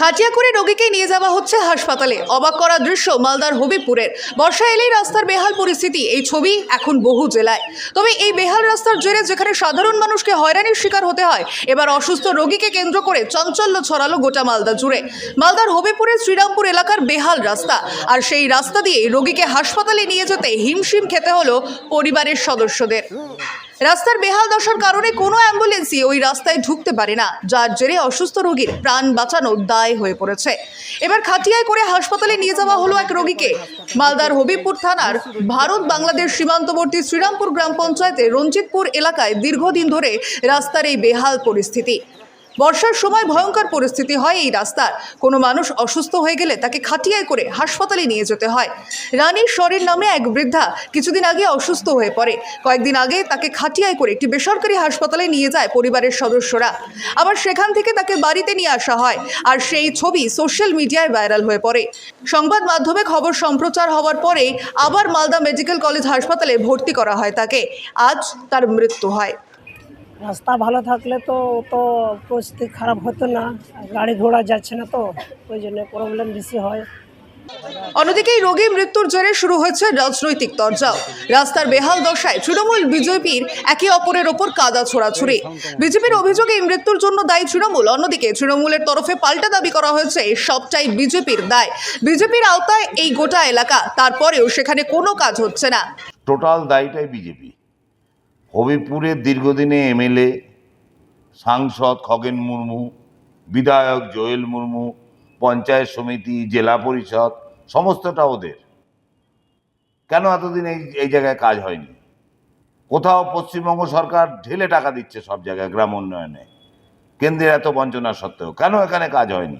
খাটিয়া করে রোগীকে নিয়ে যাওয়া হচ্ছে হাসপাতালে। অবাক করা দৃশ্য মালদার হবিবপুরের। বর্ষা এলেই রাস্তার বেহাল পরিস্থিতি, এই ছবি এখন বহু জেলায়। তবে এই বেহাল রাস্তার জেরে যেখানে সাধারণ মানুষকে হয়রানির শিকার হতে হয়, এবার অসুস্থ রোগীকে কেন্দ্র করে চাঞ্চল্য ছড়ালো গোটা মালদা জুড়ে। মালদার হবিবপুরের শ্রীরামপুর এলাকার বেহাল রাস্তা, আর সেই রাস্তা দিয়ে রোগীকে হাসপাতালে নিয়ে যেতে হিমশিম খেতে হলো পরিবারের সদস্যদের। রাস্তার বেহাল দশার কারণে কোনো অ্যাম্বুলেন্সই ওই রাস্তায় ঢুকতে পারে না, যার জেরে অসুস্থ রোগীর প্রাণ বাঁচানো দায় হয়ে পড়েছে। এবার খাটিয়ায় করে হাসপাতালে নিয়ে যাওয়া হলো এক রোগীকে। মালদার হবিবপুর থানার ভারত বাংলাদেশ সীমান্তবর্তী শ্রীরামপুর গ্রাম পঞ্চায়েতের রঞ্জিতপুর এলাকায় দীর্ঘদিন ধরে রাস্তার এই বেহাল পরিস্থিতি। বর্ষার সময় ভয়ঙ্কর পরিস্থিতি হয় এই রাস্তার। কোনো মানুষ অসুস্থ হয়ে গেলে তাকে খাটিয়ায় করে হাসপাতালে নিয়ে যেতে হয়। রানীর শরীর নামে এক বৃদ্ধা কিছুদিন আগে অসুস্থ হয়ে পড়ে। কয়েকদিন আগে তাকে খাটিয়ায় করে একটি বেসরকারি হাসপাতালে নিয়ে যায় পরিবারের সদস্যরা। আবার সেখান থেকে তাকে বাড়িতে নিয়ে আসা হয়, আর সেই ছবি সোশ্যাল মিডিয়ায় ভাইরাল হয়ে পড়ে। সংবাদ মাধ্যমে খবর সম্প্রচার হওয়ার পরে আবার মালদা মেডিকেল কলেজ হাসপাতালে ভর্তি করা হয় তাকে। আজ তার মৃত্যু হয়। রাস্তা ভালো থাকলে তো পরিস্থিতি খারাপ হতো না, গাড়ি ঘোড়া যাচ্ছে না, তো ওই জন্য প্রবলেম বেশি হয়। অন্যদিকে এই রোগী মৃত্যুর জেরে শুরু হয়েছে রাজনৈতিক তরজাও। রাস্তার বেহাল দশায় তৃণমূল বিজেপির একে অপরের ওপর কাদা ছোড়াছুড়ি। বিজেপির অভিযোগ এই মৃত্যুর জন্য দায়ী তৃণমূল। অন্যদিকে তৃণমূলের তরফে পাল্টা দাবি করা হয়েছে সবটাই বিজেপির দায়। বিজেপির আওতায় এই গোটা এলাকা, তারপরেও সেখানে কোনো কাজ হচ্ছে না। টোটাল দায়টাই বিজেপি। হবিবপুরের দীর্ঘদিনে এমএলএ, সাংসদ খগেন মুর্মু, বিধায়ক জোয়েল মুর্মু, পঞ্চায়েত সমিতি, জেলা পরিষদ সমস্তটা ওদের। কেন এতদিন এই জায়গায় কাজ হয়নি? কোথাও পশ্চিমবঙ্গ সরকার ঢেলে টাকা দিচ্ছে সব জায়গায় গ্রাম উন্নয়নে, কেন্দ্রের এত বঞ্চনা সত্ত্বেও কেন এখানে কাজ হয়নি?